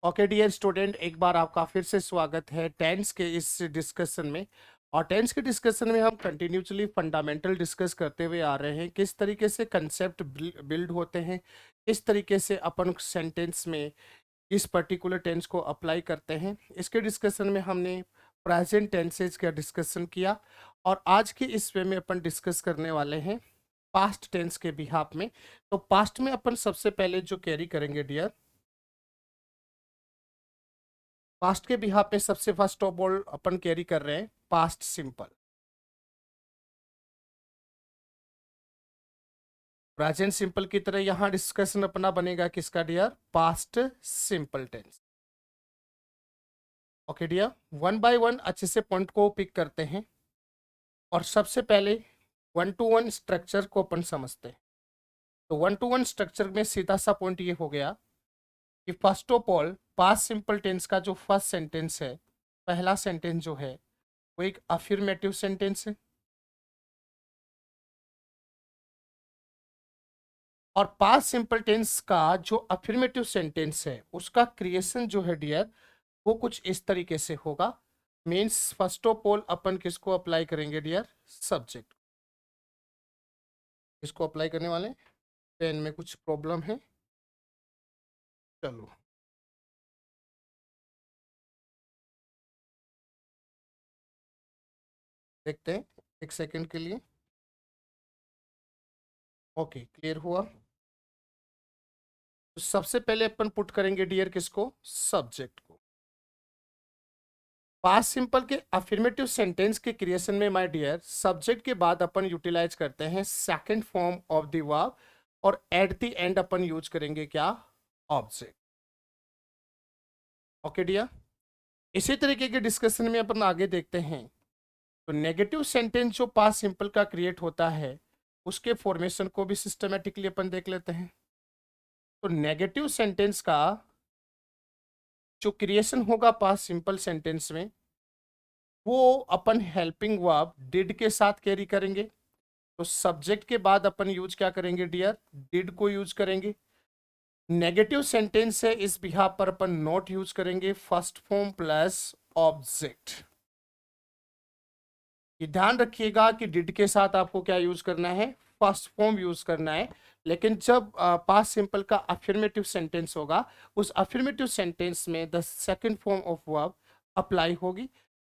Okay dear student, एक बार आपका फिर से स्वागत है टेंस के इस डिस्कशन में। और टेंस के डिस्कशन में हम कंटिन्यूसली फंडामेंटल डिस्कस करते हुए आ रहे हैं, किस तरीके से कंसेप्ट बिल्ड होते हैं, किस तरीके से अपन सेंटेंस में इस पर्टिकुलर टेंस को अप्लाई करते हैं। इसके डिस्कशन में हमने प्रेजेंट टेंसेज का डिस्कशन किया और आज के इस वे में अपन डिस्कस करने वाले हैं पास्ट टेंस के बिहाफ में। तो पास्ट में अपन सबसे पहले जो कैरी करेंगे डियर, पास्ट के बिहाफ पे सबसे first of all upon carry कर रहे हैं पास्ट सिंपल। प्रेजेंट सिंपल की तरह यहां डिस्कशन अपना बनेगा किसका dear, past simple tense. Okay dear, one by one अच्छे से पॉइंट को पिक करते हैं और सबसे पहले वन टू वन स्ट्रक्चर को अपन समझते हैं। तो वन टू वन स्ट्रक्चर में सीधा सा पॉइंट ये हो गया कि first of all past simple tense का जो फर्स्ट सेंटेंस है, पहला सेंटेंस जो है वो एक अफर्मेटिव सेंटेंस है। और पास्ट सिंपल टेंस का जो अफर्मेटिव सेंटेंस है उसका क्रिएशन जो है डियर, वो कुछ इस तरीके से होगा। मीन्स फर्स्ट ऑफ ऑल अपन किसको अप्लाई करेंगे डियर, सब्जेक्ट। इसको अप्लाई करने वाले, पेन में कुछ प्रॉब्लम है, चलो देखते हैं एक सेकंड के लिए। ओके, क्लियर हुआ। तो सबसे पहले अपन पुट करेंगे डियर किसको, सब्जेक्ट को। पास्ट सिंपल के अफर्मेटिव सेंटेंस के क्रिएशन में माय डियर, सब्जेक्ट के बाद अपन यूटिलाइज करते हैं second form of the verb और एट द एंड अपन यूज करेंगे क्या, ऑब्जेक्ट। ओके डियर, इसी तरीके के डिस्कशन में अपन आगे देखते हैं। तो नेगेटिव सेंटेंस जो पास्ट सिंपल का क्रिएट होता है उसके फॉर्मेशन को भी सिस्टमेटिकली अपन देख लेते हैं। तो नेगेटिव सेंटेंस का जो क्रिएशन होगा पास्ट सिंपल सेंटेंस में, वो अपन हेल्पिंग वर्ब डिड के साथ कैरी करेंगे। तो सब्जेक्ट के बाद अपन यूज क्या करेंगे डियर, डिड को यूज करेंगे। नेगेटिव सेंटेंस है, इस बिहाफ पर अपन नॉट यूज करेंगे, फर्स्ट फॉर्म प्लस ऑब्जेक्ट। ये ध्यान रखिएगा कि डिड के साथ आपको क्या यूज करना है, फर्स्ट फॉर्म यूज करना है। लेकिन जब पास्ट सिंपल का अफर्मेटिव सेंटेंस होगा, उस अफर्मेटिव सेंटेंस में the second form of verb apply होगी।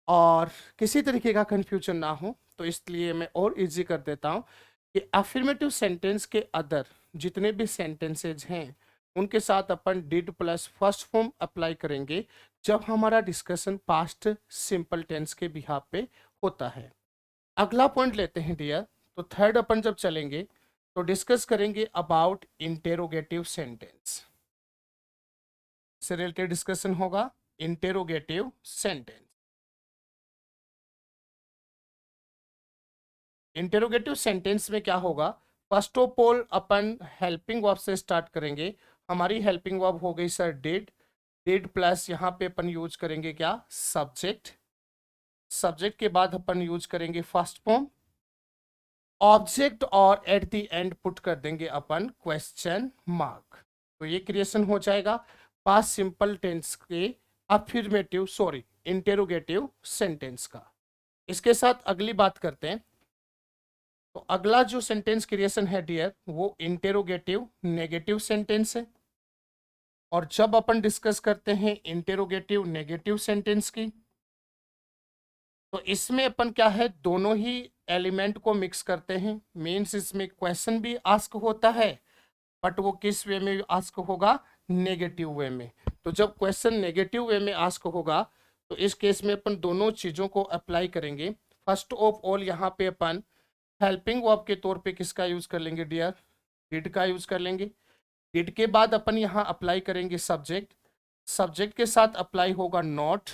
और किसी तरीके का कंफ्यूजन ना हो तो इसलिए मैं और इजी कर देता हूं कि अफर्मेटिव सेंटेंस के अदर जितने भी सेंटेंसेज हैं उनके साथ अपन did plus first form apply करेंगे जब हमारा डिस्कशन पास्ट सिंपल टेंस के बिहाफ पे होता है। अगला पॉइंट लेते हैं डियर। तो थर्ड अपन जब चलेंगे तो डिस्कस करेंगे अबाउट इंटेरोगेटिव सेंटेंस से रिलेटेड डिस्कशन होगा, इंटेरोगेटिव सेंटेंस। इंटेरोगेटिव सेंटेंस में क्या होगा, first of all upon helping verb से स्टार्ट करेंगे। हमारी हेल्पिंग वर्ब हो गई सर डिड, डिड प्लस यहाँ पे अपन यूज करेंगे क्या, सब्जेक्ट। सब्जेक्ट के बाद अपन यूज करेंगे फर्स्ट फॉर्म ऑब्जेक्ट और एट द एंड पुट कर देंगे अपन क्वेश्चन मार्क। तो ये क्रिएशन हो जाएगा पास्ट सिंपल टेंस के अफर्मेटिव सॉरी इंटेरोगेटिव सेंटेंस का। इसके साथ अगली बात करते हैं। तो अगला जो सेंटेंस क्रिएशन है डियर, वो इंटेरोगेटिव नेगेटिव सेंटेंस है। और जब अपन डिस्कस करते हैं इंटेरोगेटिव नेगेटिव सेंटेंस की, तो इसमें अपन क्या है, दोनों ही एलिमेंट को मिक्स करते हैं। मीन्स इसमें क्वेश्चन भी आस्क होता है, बट वो किस वे में आस्क होगा, नेगेटिव वे में। तो जब क्वेश्चन नेगेटिव वे में आस्क होगा तो इस केस में अपन दोनों चीज़ों को अप्लाई करेंगे। फर्स्ट ऑफ ऑल यहाँ पे अपन हेल्पिंग वर्ब के तौर पे किसका यूज कर लेंगे डियर, डिड का यूज कर लेंगे। डिड के बाद अपन यहाँ अप्लाई करेंगे सब्जेक्ट, सब्जेक्ट के साथ अप्लाई होगा नॉट,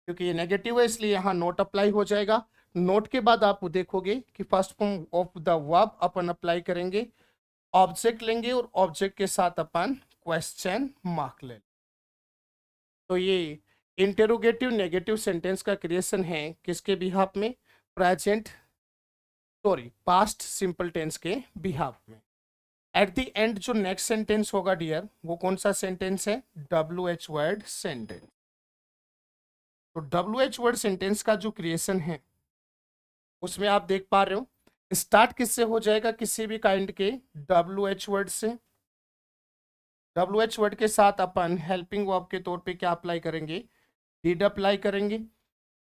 क्योंकि ये नेगेटिव है इसलिए यहाँ नोट अप्लाई हो जाएगा। नोट के बाद आप देखोगे कि first form of the verb upon apply करेंगे, ऑब्जेक्ट लेंगे और ऑब्जेक्ट के साथ अपन क्वेश्चन मार्क लेंगे। तो ये इंटेरोगेटिव नेगेटिव सेंटेंस का क्रिएशन है किसके बिहाफ में, present sorry past simple tense के बिहाफ में। एट द एंड जो नेक्स्ट सेंटेंस होगा डियर, वो कौन सा सेंटेंस है? WH word sentence. तो WH वर्ड सेंटेंस का जो क्रिएशन है उसमें आप देख पा रहे हो, स्टार्ट किससे हो जाएगा? किसी भी काइंड के WH वर्ड से। WH वर्ड के साथ अपन हेल्पिंग वर्ब के तौर पे क्या अप्लाई करेंगे? डिड अप्लाई करेंगे।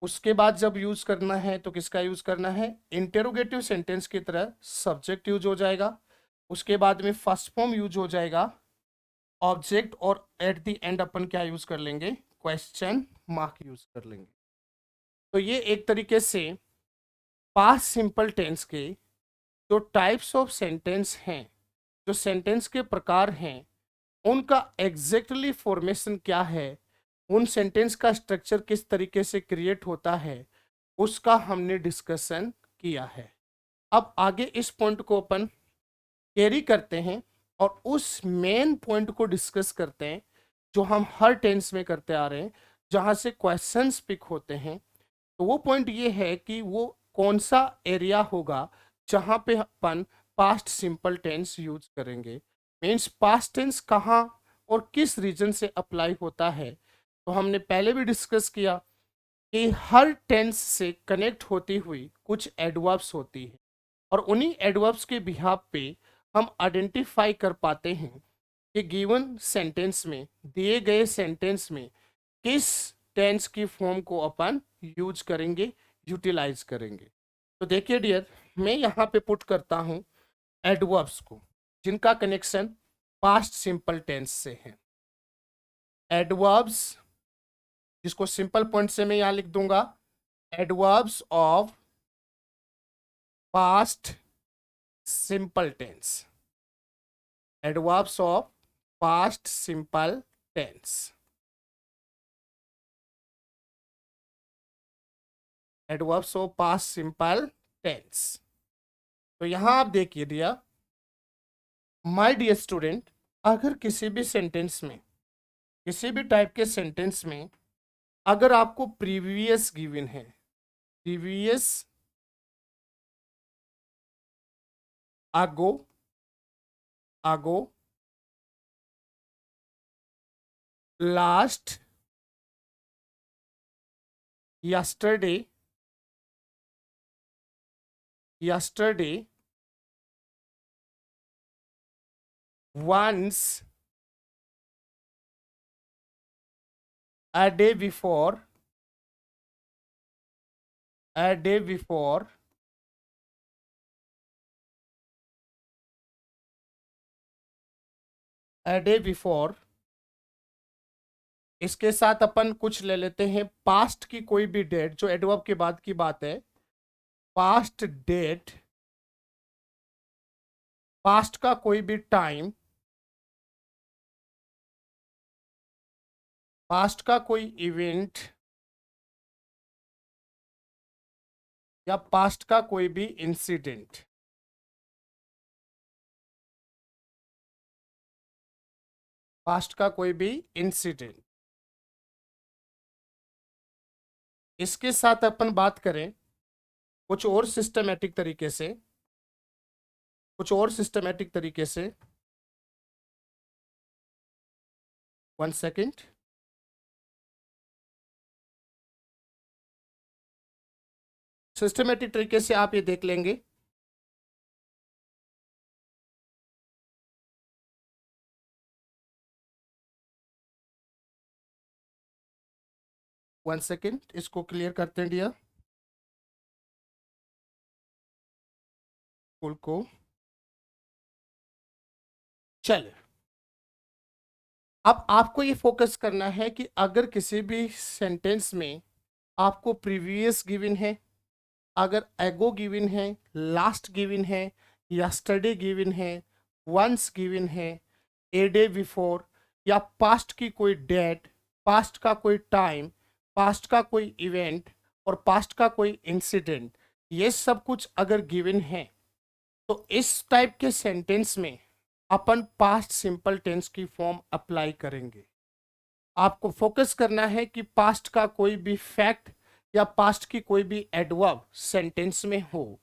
उसके बाद जब यूज करना है तो किसका यूज करना है? इंटेरोगेटिव सेंटेंस की तरह सब्जेक्ट यूज हो जाएगा। उसके बाद में फर्स्ट फॉर्म यूज हो जाएगा, ऑब्जेक्ट, और एट द एंड अपन क्या यूज कर लेंगे? क्वेश्चन मार्क यूज कर लेंगे। तो ये एक तरीके से पास्ट सिंपल टेंस के जो टाइप्स ऑफ सेंटेंस हैं, जो सेंटेंस के प्रकार हैं, उनका एग्जैक्टली फॉर्मेशन क्या है, उन सेंटेंस का स्ट्रक्चर किस तरीके से क्रिएट होता है, उसका हमने डिस्कशन किया है। अब आगे इस पॉइंट को अपन कैरी करते हैं और उस मेन पॉइंट को डिस्कस करते हैं जो हम हर टेंस में करते आ रहे हैं, जहां से क्वेश्चंस पिक होते हैं। तो वो पॉइंट ये है कि वो कौन सा एरिया होगा जहां पे अपन पास्ट सिंपल टेंस यूज करेंगे, मीन्स पास्ट टेंस कहाँ और किस रीजन से अप्लाई होता है। तो हमने पहले भी डिस्कस किया कि हर टेंस से कनेक्ट होती हुई कुछ एडवर्ब्स होती है, और उन्हीं एडवर्ब्स के बिहाफ पे हम आइडेंटिफाई कर पाते हैं कि गिवन सेंटेंस में, दिए गए सेंटेंस में किस टेंस की फॉर्म को अपन यूज करेंगे, यूटिलाइज करेंगे। तो देखिए डियर, मैं यहाँ पे पुट करता हूँ एडवर्ब्स को जिनका कनेक्शन पास्ट सिंपल टेंस से है। एडवर्ब्स, जिसको सिंपल पॉइंट से मैं यहाँ लिख दूंगा, adverbs of past simple tense. Adverbs of past simple tense. Adverbs of past simple tense. तो यहां आप देखिए डियर, माय डियर स्टूडेंट, अगर किसी भी सेंटेंस में, किसी भी टाइप के सेंटेंस में अगर आपको प्रीवियस गिवन है, प्रीवियस, आगो, आगो, last, yesterday, yesterday, once, a day before, a day before, a day before, इसके साथ अपन कुछ ले लेते हैं पास्ट की कोई भी डेट, जो एडवर्ब के बाद की बात है, पास्ट डेट, पास्ट का कोई भी टाइम, पास्ट का कोई इवेंट, या पास्ट का कोई भी इंसिडेंट। पास्ट का कोई भी इंसिडेंट, इसके साथ अपन बात करें कुछ और सिस्टमैटिक तरीके से, कुछ और सिस्टमैटिक तरीके से, 1 सेकेंड, सिस्टमैटिक तरीके से आप ये देख लेंगे। वन सेकेंड, इसको क्लियर करते हैं डियर, फुल को। चलिए, अब आपको ये फोकस करना है कि अगर किसी भी सेंटेंस में आपको प्रीवियस गिवन है, अगर एगो गिवन है, लास्ट गिवन है, यस्टरडे गिवन है, वंस गिवन है, ए डे बिफोर, या पास्ट की कोई डेट, पास्ट का कोई टाइम, पास्ट का कोई इवेंट और पास्ट का कोई इंसिडेंट, ये सब कुछ अगर गिवन है, तो इस टाइप के सेंटेंस में अपन पास्ट सिंपल टेंस की फॉर्म अप्लाई करेंगे। आपको फोकस करना है कि पास्ट का कोई भी फैक्ट या पास्ट की कोई भी एडवर्ब सेंटेंस में हो,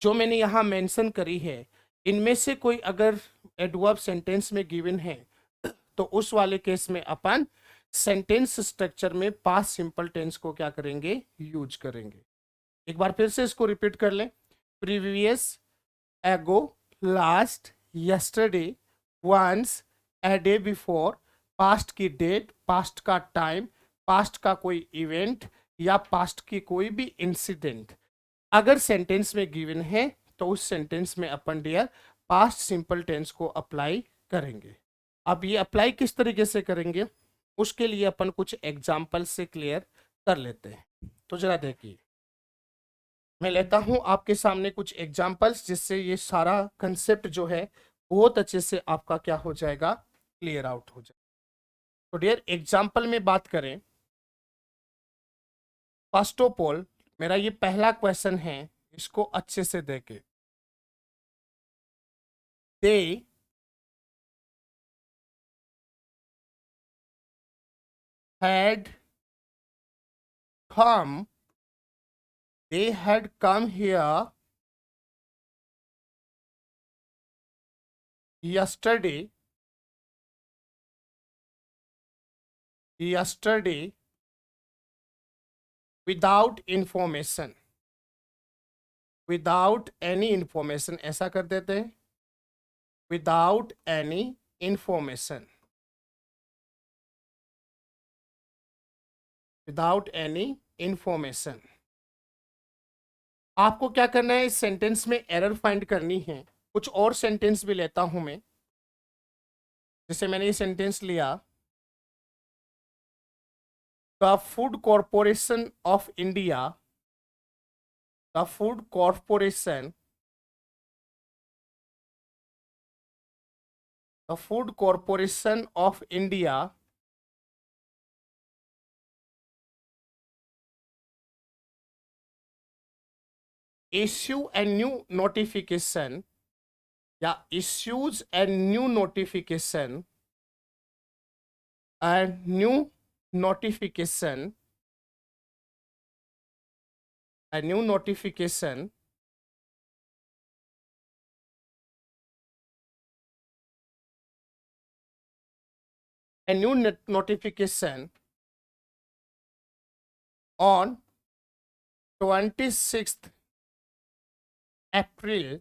जो मैंने यहाँ मेंशन करी है, इनमें से कोई अगर एडवर्ब सेंटेंस में गिवन है तो उस वाले केस में अपन सेंटेंस स्ट्रक्चर में पास्ट सिंपल टेंस को क्या करेंगे, यूज करेंगे। एक बार फिर से इसको रिपीट कर लें। Previous, ago, last, yesterday, once, a day before, past की डेट, पास्ट का टाइम, पास्ट का कोई इवेंट या पास्ट की कोई भी इंसिडेंट अगर सेंटेंस में गिवन है तो उस सेंटेंस में अपन डियर पास्ट सिंपल टेंस को अप्लाई करेंगे। अब ये अप्लाई किस तरीके से करेंगे उसके लिए अपन कुछ एग्जाम्पल से क्लियर कर लेते हैं। तो जरा देखिए, मैं लेता हूं आपके सामने कुछ एग्जाम्पल्स जिससे ये सारा कंसेप्ट जो है बहुत अच्छे से आपका क्या हो जाएगा, क्लियर आउट हो जाएगा। तो डियर एग्जाम्पल में बात करें, फर्स्ट ऑफ ऑल मेरा ये पहला क्वेश्चन है, इसको अच्छे से देखें। दे had come, they had come here yesterday, without information, without any information, ऐसा कर देते हैं, without any information, without any information। आपको क्या करना है, इस सेंटेंस में एरर फाइंड करनी है। कुछ और सेंटेंस भी लेता हूं मैं, जैसे मैंने ये सेंटेंस लिया, the food corporation of India, the food corporation, the food corporation of India issue a new notification या issues a new notification, a new notification, a new notification a new notification on 26th April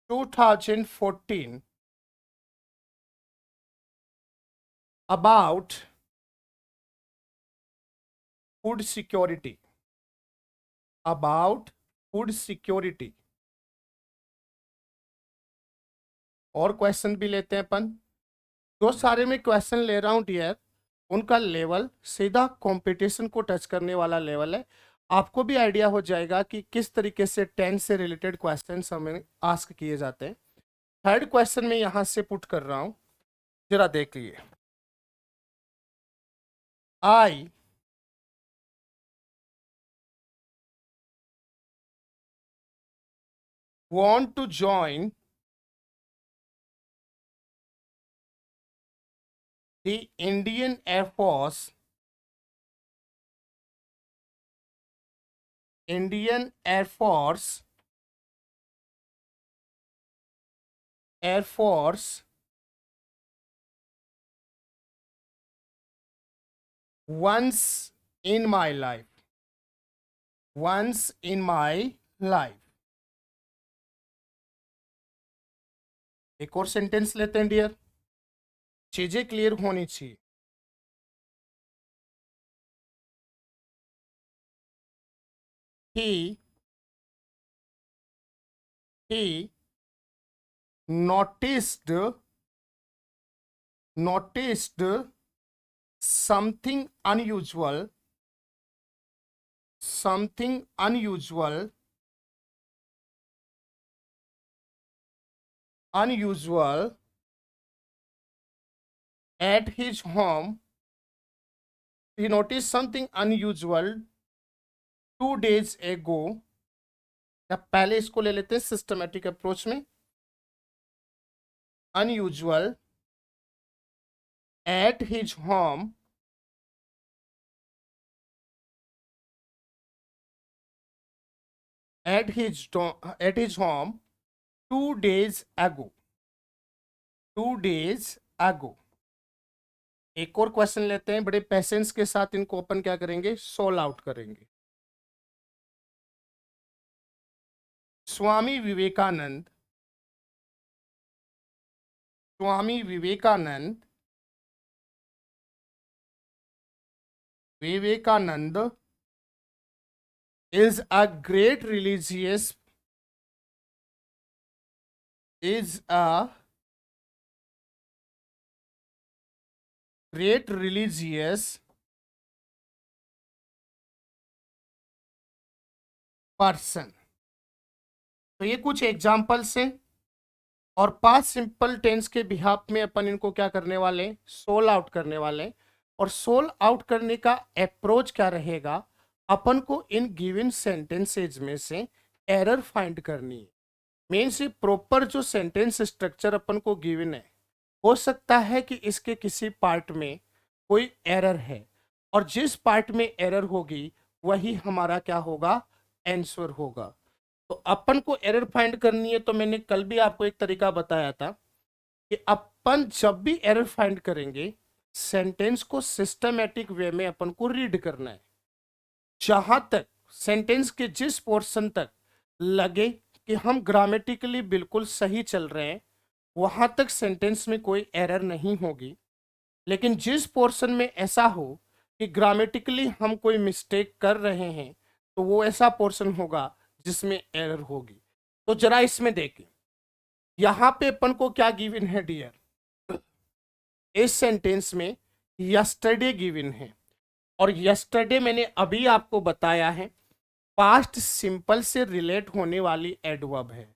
2014 about food security, about food security। और question भी लेते हैं अपन, जो सारे में question ले रहा हूं डियर उनका लेवल सीधा कंपटीशन को टच करने वाला लेवल है। आपको भी आइडिया हो जाएगा कि किस तरीके से टेंस से रिलेटेड क्वेश्चन हमें आस्क किए जाते हैं। थर्ड क्वेश्चन में यहां से पुट कर रहा हूं, जरा देख लीजिए। आई want to join the Indian Air Force, Indian Air Force, Air Force once in my life, once in my life। एक और सेंटेंस लेते हैं डियर, चीजें क्लियर होनी चाहिए। he noticed something unusual, something unusual, unusual at his home। He noticed something unusual 2 days ago। या पहले इसको ले लेते हैं सिस्टमेटिक अप्रोच में, unusual at his home at his home 2 days ago. 2 days ago. एक और क्वेश्चन लेते हैं, बड़े पेशेंस के साथ इनको अपन क्या करेंगे, सोल्व आउट करेंगे। Swami Vivekananda, Swami Vivekananda, Vivekananda is a great religious, is a great religious person. तो ये कुछ एग्जाम्पल्स हैं और पास्ट सिंपल टेंस के बिहाफ में अपन इनको क्या करने वाले, सोल आउट करने वाले। और सोल आउट करने का अप्रोच क्या रहेगा, अपन को इन गिवन सेंटेंसेज में से एरर फाइंड करनी है। मेन से प्रॉपर जो सेंटेंस स्ट्रक्चर अपन को गिवन है, हो सकता है कि इसके किसी पार्ट में कोई एरर है, और जिस पार्ट में एरर होगी वही हमारा क्या होगा, आंसर होगा। तो अपन को एरर फाइंड करनी है, तो मैंने कल भी आपको एक तरीका बताया था कि अपन जब भी एरर फाइंड करेंगे, सेंटेंस को सिस्टमैटिक वे में अपन को रीड करना है। जहां तक सेंटेंस के जिस पोर्शन तक लगे कि हम ग्रामेटिकली बिल्कुल सही चल रहे हैं, वहां तक सेंटेंस में कोई एरर नहीं होगी। लेकिन जिस पोर्शन में ऐसा हो कि ग्रामेटिकली हम कोई मिस्टेक कर रहे हैं, तो वो ऐसा पोर्शन होगा जिसमें एरर होगी। तो जरा इसमें देखें, यहां पे अपन को क्या गिवन है डियर, इस सेंटेंस में यस्टरडे गिवन है, और यस्टरडे मैंने अभी आपको बताया है पास्ट सिंपल से रिलेट होने वाली एडवर्ब है।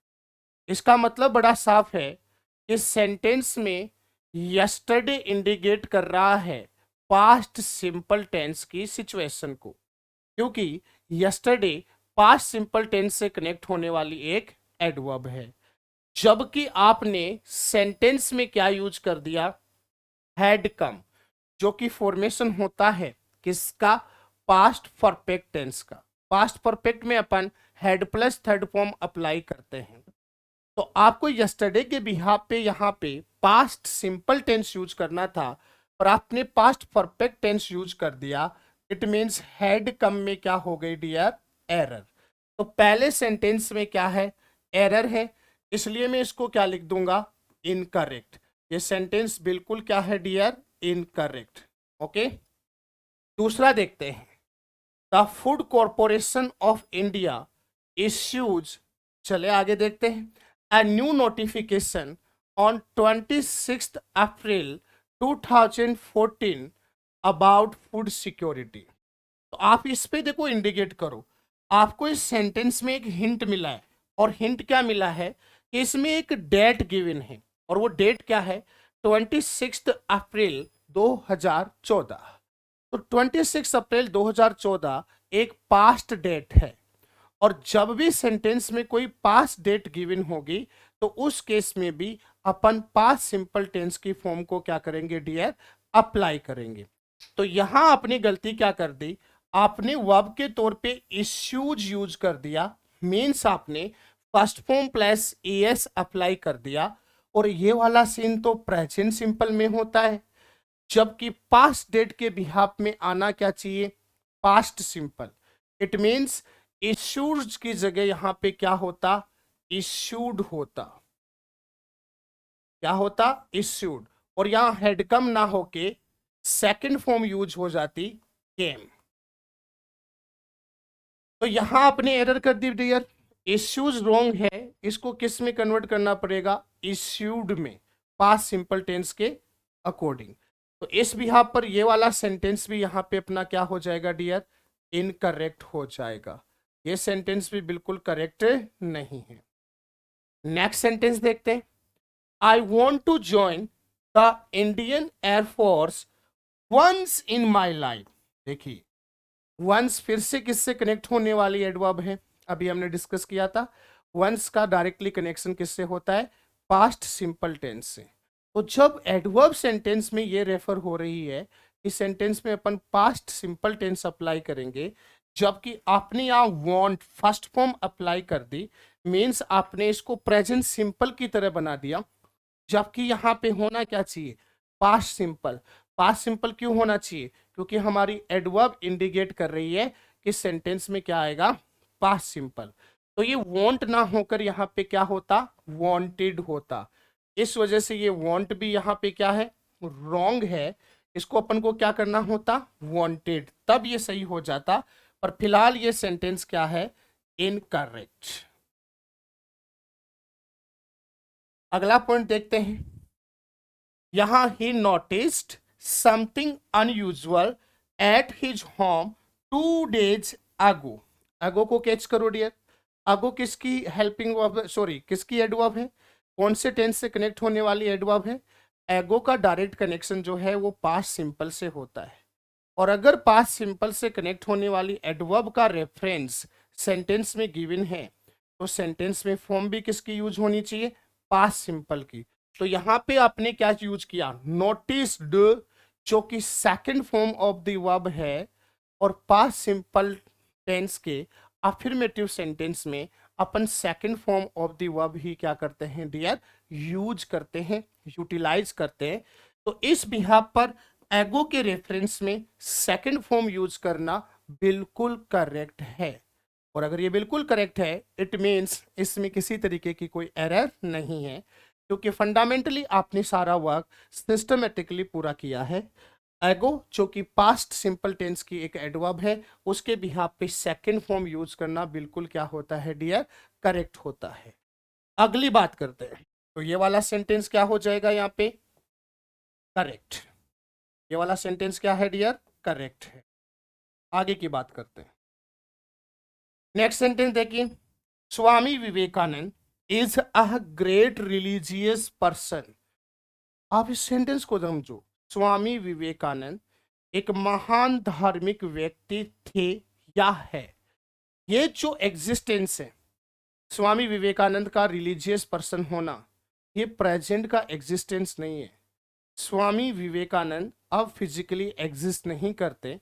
इसका मतलब बड़ा साफ है कि सेंटेंस में यस्टरडे इंडिकेट कर रहा है पास्ट सिंपल टेंस की सिचुएशन को, क्योंकि यस्टरडे पास्ट सिंपल टेंस से कनेक्ट होने वाली एक एडवर्ब है। जबकि आपने सेंटेंस में क्या यूज कर दिया, हैड कम, जो कि फॉर्मेशन होता है किसका, पास्ट परफेक्ट टेंस का। पास्ट परफेक्ट में अपन had plus third form apply करते हैं। तो आपको यस्टरडे के बिहाफ पे यहाँ पे पास्ट सिंपल टेंस यूज करना था, और आपने पास्ट परफेक्ट टेंस यूज कर दिया। इट मीन्स हैड कम में क्या हो गई डियर, एरर। तो पहले सेंटेंस में क्या है, एरर है, इसलिए मैं इसको क्या लिख दूंगा, इनकरेक्ट। ये सेंटेंस बिल्कुल क्या है डियर, इनकरेक्ट। ओके, दूसरा देखते हैं। The food corporation of India issues, चले आगे देखते हैं, a new notification on 26th April 2014 about food security। तो आप इस पे देखो, इंडिकेट करो। आपको इस सेंटेंस में एक हिंट मिला है, और हिंट क्या मिला है कि इसमें एक डेट गिवन है, और वो डेट क्या है, 26 अप्रैल 2014। तो 26 अप्रैल 2014 एक पास्ट डेट है, और जब भी सेंटेंस में कोई पास्ट डेट गिवन होगी, तो उस केस में भी अपन पास्ट सिंपल टेंस की फॉर्म को क्या करेंगे डियर, अप्लाई करेंगे। तो यहां अपनी गलती क्या कर दी, आपने वर्ब के तौर पे इश्यूज यूज कर दिया, मीन्स आपने first form plus S apply कर दिया, और ये वाला सीन तो प्रेजेंट सिंपल में होता है, जबकि पास्ट डेट के बिहाफ में आना क्या चाहिए, past simple. It means issued की जगह यहां पे क्या होता, इश्यूड होता, क्या होता, इश्यूड। और यहां हेडकम ना होके सेकंड फॉर्म यूज हो जाती, केम। तो यहां आपने एरर कर दी डियर, इश्यूज रॉन्ग है, इसको किस में कन्वर्ट करना पड़ेगा, इश्यूड में, पास्ट सिंपल टेंस के अकॉर्डिंग। तो इस बिहाफ पर ये वाला सेंटेंस भी यहां पे अपना क्या हो जाएगा डियर, इनकरेक्ट हो जाएगा। ये सेंटेंस भी बिल्कुल करेक्ट नहीं है। नेक्स्ट सेंटेंस देखते हैं। I want to join the Indian air force once in my life. देखिए, वंस फिर से किससे कनेक्ट होने वाली एडवर्ब है, अभी हमने डिस्कस किया था। वंस का डायरेक्टली कनेक्शन किससे होता है, पास्ट सिंपल टेंस से। तो जब एडवर्ब सेंटेंस में ये रेफर हो रही है कि सेंटेंस में अपन पास्ट सिंपल टेंस अप्लाई करेंगे, जबकि आपने यहाँ वांट फर्स्ट फॉर्म अप्लाई कर दी, मीन्स आपने इसको प्रेजेंट सिंपल की तरह बना दिया, जबकि यहाँ पे होना क्या चाहिए, पास्ट सिंपल। पास्ट सिंपल क्यों होना चाहिए, क्योंकि हमारी एडवर्ब इंडिकेट कर रही है कि सेंटेंस में क्या आएगा, पास्ट सिंपल। तो ये वांट ना होकर यहाँ पे क्या होता, वांटेड होता। इस वजह से ये वांट भी यहाँ पे क्या है, रॉन्ग है। इसको अपन को क्या करना होता, वांटेड, तब ये सही हो जाता। पर फिलहाल ये सेंटेंस क्या है, इनकरेक्ट। अगला पॉइंट देखते हैं। यहां ही noticed something unusual at his home 2 days ago। अगो को कैच करो डियर। अगो किसकी हेल्पिंग वर्ब, सॉरी किसकी एडवर्ब है, कौन से टेंस से कनेक्ट होने वाली एडवर्ब है। एगो का डायरेक्ट कनेक्शन जो है वो पास्ट सिंपल से होता है, और अगर पास्ट सिंपल से कनेक्ट होने वाली एडवर्ब का रेफरेंस सेंटेंस में गिवन है, तो सेंटेंस में फॉर्म भी किसकी यूज होनी चाहिए, पास्ट सिंपल की। तो यहाँ पे आपने क्या यूज किया, नोटिस्ड, जो कि second form of the verb है, और पास्ट सिंपल टेंस के अफर्मेटिव सेंटेंस में अपन second form of the verb ही क्या करते हैं डियर, यूज करते हैं, यूटिलाइज करते हैं। तो इस बिहाफ पर एगो के रेफरेंस में सेकंड फॉर्म यूज करना बिल्कुल करेक्ट है। और अगर ये बिल्कुल करेक्ट है, इट मीन्स इसमें किसी तरीके की कोई एरर नहीं है, क्योंकि फंडामेंटली आपने सारा वर्क सिस्टमेटिकली पूरा किया है। एगो जो कि पास्ट सिंपल टेंस की एक एडवर्ब है, उसके बिहाफ पे सेकंड फॉर्म यूज करना बिल्कुल क्या होता है डियर, करेक्ट होता है। अगली बात करते हैं। तो ये वाला सेंटेंस क्या हो जाएगा यहाँ पे, करेक्ट। ये वाला सेंटेंस क्या है डियर, करेक्ट है। आगे की बात करते हैं। नेक्स्ट सेंटेंस देखिए, Swami Vivekananda is a great religious person. आप इस सेंटेंस को समझो, स्वामी विवेकानंद एक महान धार्मिक व्यक्ति थे या है। ये जो एग्जिस्टेंस है स्वामी विवेकानंद का रिलीजियस पर्सन होना, ये प्रेजेंट का एग्जिस्टेंस नहीं है। स्वामी विवेकानंद अब फिजिकली एग्जिस्ट नहीं करते।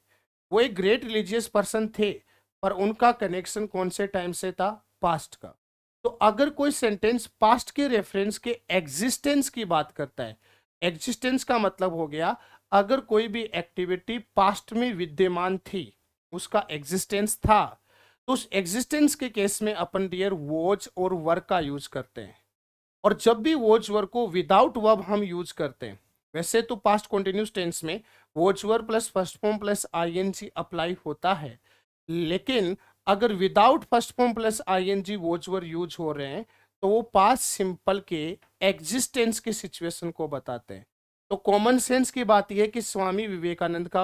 वो एक ग्रेट रिलीजियस पर्सन थे, पर उनका कनेक्शन कौन से टाइम से था, पास्ट का। तो अगर कोई सेंटेंस पास्ट के रेफरेंस के एग्जिस्टेंस की बात करता है, एग्जिस्टेंस का मतलब हो गया अगर कोई भी एक्टिविटी पास्ट में विद्यमान थी, उसका एग्जिस्टेंस था, तो उस एग्जिस्टेंस के केस में अपन डियर वॉज और वर का यूज करते हैं। और जब भी वॉज वर को विदाउट वर्ब हम यूज करते हैं, वैसे तो पास्ट कंटिन्यूस टेंस में was were plus first form plus ING apply होता है, लेकिन अगर without first form plus ING was were use हो रहे हैं, तो वो पास्ट सिंपल के एग्जिस्टेंस के सिचुएशन को बताते हैं। तो कॉमन सेंस की बात यह है कि स्वामी विवेकानंद का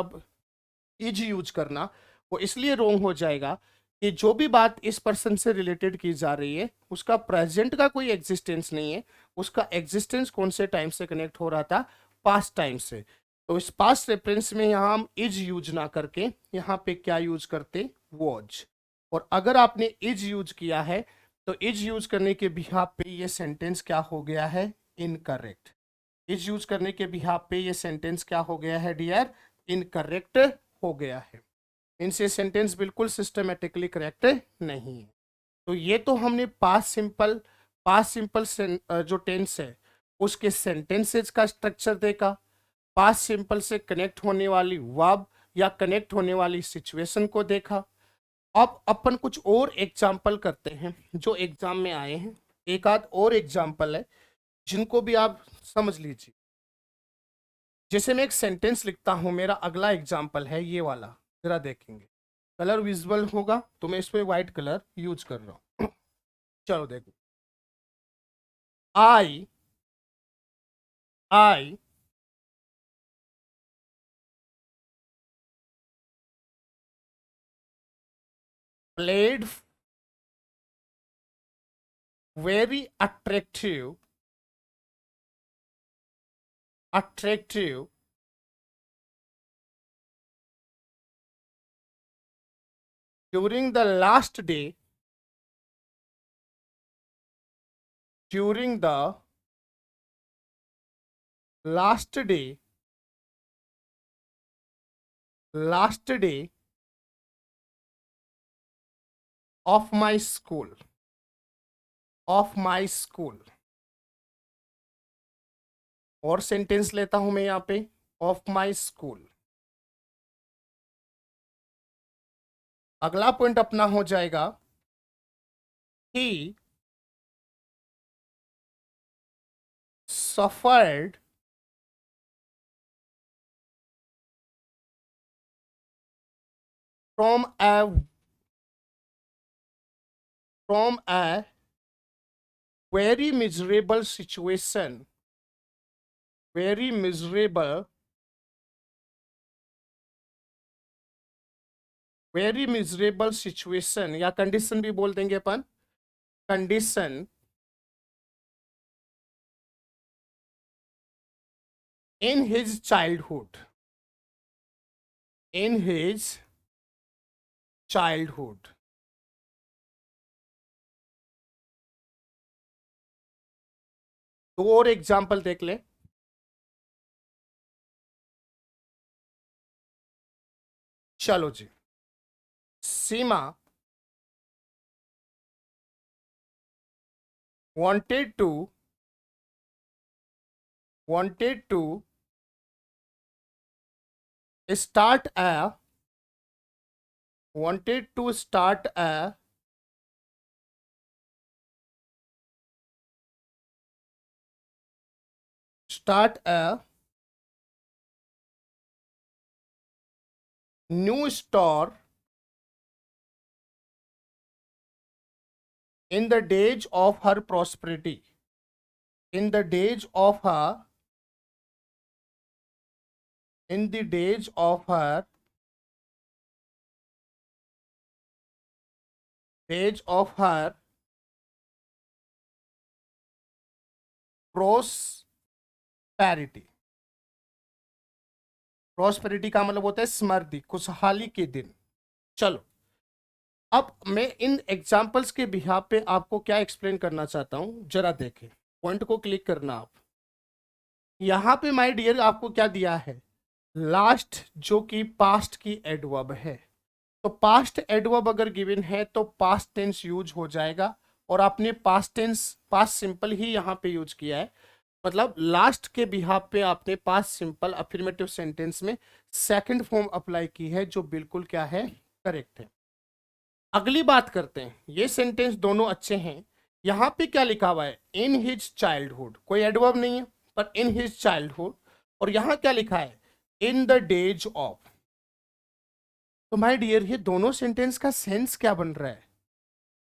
इज यूज करना वो इसलिए रोंग हो जाएगा कि जो भी बात इस पर्सन से रिलेटेड की जा रही है, उसका प्रेजेंट का कोई एग्जिस्टेंस नहीं है। उसका एग्जिस्टेंस कौन से टाइम से कनेक्ट हो रहा था, पास्ट टाइम से। तो इस पास्ट रेफरेंस में यहाँ हम इज यूज ना करके यहाँ पे क्या यूज करते, वॉज। और अगर आपने इज यूज किया है, तो इज यूज करने के बिहाफ पे ये सेंटेंस क्या हो गया है, इनकरेक्ट। इज यूज करने के बिहाफ पे ये सेंटेंस क्या हो गया है डियर, इनकरेक्ट हो गया है। इनसे सेंटेंस बिल्कुल सिस्टमेटिकली करेक्ट नहीं है। तो ये तो हमने पास्ट सिंपल जो टेंस है उसके सेंटेंसेस का स्ट्रक्चर देखा, पास्ट सिंपल से कनेक्ट होने वाली वर्ब या कनेक्ट होने वाली सिचुएशन को देखा। अब अपन कुछ और एग्जाम्पल करते हैं जो एग्जाम में आए हैं। एक आध और एग्जाम्पल है जिनको भी आप समझ लीजिए। जैसे मैं एक सेंटेंस लिखता हूं, मेरा अगला एग्जाम्पल है ये वाला, जरा देखेंगे। कलर विजुअल होगा तो मैं इसमें व्हाइट कलर यूज कर रहा हूं। चलो देखो, I played very attractive during the last day, during the last day, last day of my school, of my school. और सेंटेंस लेता हूं मैं यहाँ पे, ऑफ माई स्कूल। अगला पॉइंट अपना हो जाएगा ही suffered from a very miserable situation, very miserable, very miserable situation, या कंडीशन भी बोल देंगे अपन, condition in his childhood, in his childhood। दो और एग्जाम्पल देख ले। चलो जी, सीमा wanted to start a wanted to start a new store in the days of her prosperity, in the days of her, in the days of her, days of her prosperity। Prosperity का मतलब होता है समृद्धि, खुशहाली के दिन। चलो, अब मैं इन एग्जाम्पल्स के बिहाफ पे आपको क्या एक्सप्लेन करना चाहता हूं, जरा देखें, पॉइंट को क्लिक करना आप। यहां पे माय डियर आपको क्या दिया है, लास्ट, जो कि पास्ट की एडवर्ब है। तो पास्ट एडवर्ब अगर गिवन है तो पास्ट टेंस यूज हो जाएगा, और आपने पास्ट टेंस, पास्ट सिंपल ही यहाँ पे यूज किया है, मतलब लास्ट के बिहाफ पे आपने पास्ट सिंपल अफर्मेटिव सेंटेंस में सेकंड फॉर्म अप्लाई की है, जो बिल्कुल क्या है, करेक्ट है। अगली बात करते हैं, ये सेंटेंस दोनों अच्छे हैं। यहाँ पे क्या लिखा हुआ है, इन हिज चाइल्डहुड, कोई एडवर्ब नहीं है, पर इन हिज चाइल्डहुड। और यहाँ क्या लिखा है, इन द डेज ऑफ। तो माय डियर, ये दोनों सेंटेंस का सेंस क्या बन रहा है,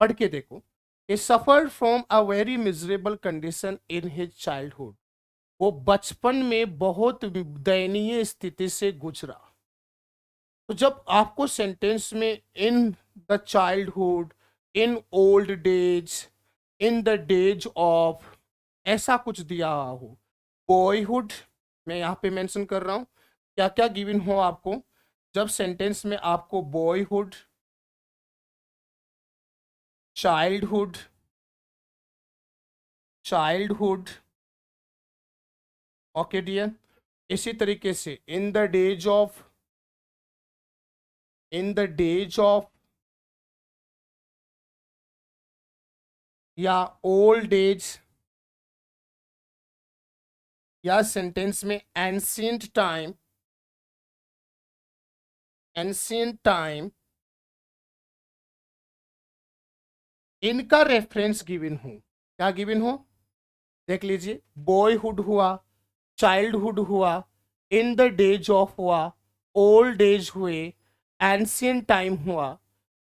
पढ़ के देखो। He suffered from a very miserable condition in his childhood। वो बचपन में बहुत दयनीय स्थिति से गुजरा। तो जब आपको सेंटेंस में in the childhood, in old days, in the days of, ऐसा कुछ दिया हो, बॉयहुड, मैं यहाँ पे मेंशन कर रहा हूँ क्या क्या गिवन हो आपको। जब सेंटेंस में आपको boyhood, childhood, childhood, okay dear, इसी तरीके से in the days of, in the days of, या ओल्ड एज, या सेंटेंस में एंशियंट टाइम, एंशियंट टाइम, इनका रेफरेंस गिवन हो, क्या गिवन हो, देख लीजिए, बॉयहुड हुआ, चाइल्डहुड हुआ, इन द डेज ऑफ हुआ, ओल्ड एज हुए, एंशियंट टाइम हुआ।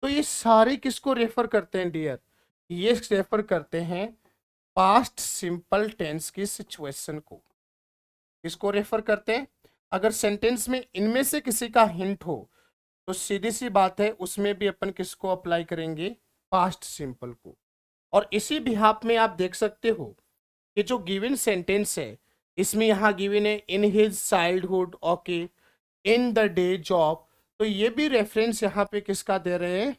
तो ये सारे किसको रेफर करते हैं डियर, ये रेफर करते हैं पास्ट सिंपल टेंस की सिचुएशन को। किसको रेफर करते हैं, अगर सेंटेंस में इनमें से किसी का हिंट हो तो सीधी सी बात है उसमें भी अपन किसको अप्लाई करेंगे, पास्ट सिंपल को। और इसी बिहाफ में आप देख सकते हो कि जो गिवन सेंटेंस है, इसमें यहाँ गिवन है in his childhood, okay, in the days of, तो ये भी रेफरेंस यहाँ पे किसका दे रहे हैं,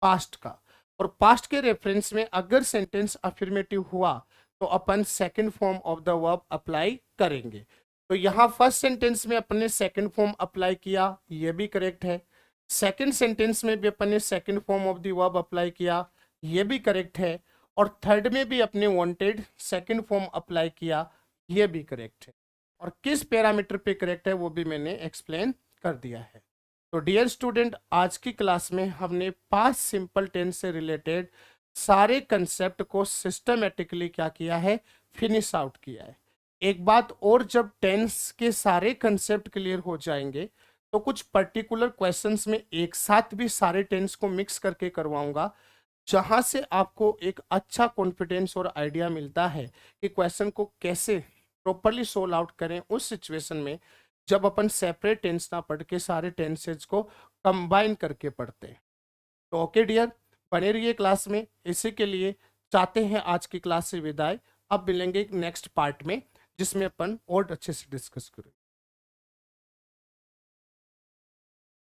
पास्ट का। और पास्ट के रेफरेंस में अगर सेंटेंस अफर्मेटिव हुआ तो अपन second form of the verb apply करेंगे। तो यहाँ फर्स्ट सेंटेंस में अपने सेकंड फॉर्म अप्लाई किया, ये भी करेक्ट है। सेकंड सेंटेंस में भी अपन ने second form of the verb apply किया, ये भी करेक्ट है। और थर्ड में भी अपने वांटेड सेकंड फॉर्म अप्लाई किया, ये भी करेक्ट है। और किस पैरामीटर पे करेक्ट है वो भी मैंने एक्सप्लेन कर दिया है। तो डियर स्टूडेंट, आज की क्लास में हमने पास्ट सिंपल टेंस से रिलेटेड सारे कंसेप्ट को सिस्टमेटिकली क्या किया है, फिनिश आउट किया है। एक बात और, जब टेंस के सारे कंसेप्ट क्लियर हो जाएंगे तो कुछ पर्टिकुलर क्वेश्चंस में एक साथ भी सारे टेंस को मिक्स करके करवाऊंगा, जहां से आपको एक अच्छा कॉन्फिडेंस और आइडिया मिलता है कि क्वेश्चन को कैसे प्रॉपरली सोल्व आउट करें उस सिचुएशन में जब अपन सेपरेट टेंस ना पढ़ के सारे टेंसेज को कंबाइन करके पढ़ते हैं। तो ओके डियर, बने रहिए क्लास में। इसी के लिए चाहते हैं आज की क्लास से विदाई। अब मिलेंगे नेक्स्ट पार्ट में जिसमें अपन और अच्छे से डिस्कस करें।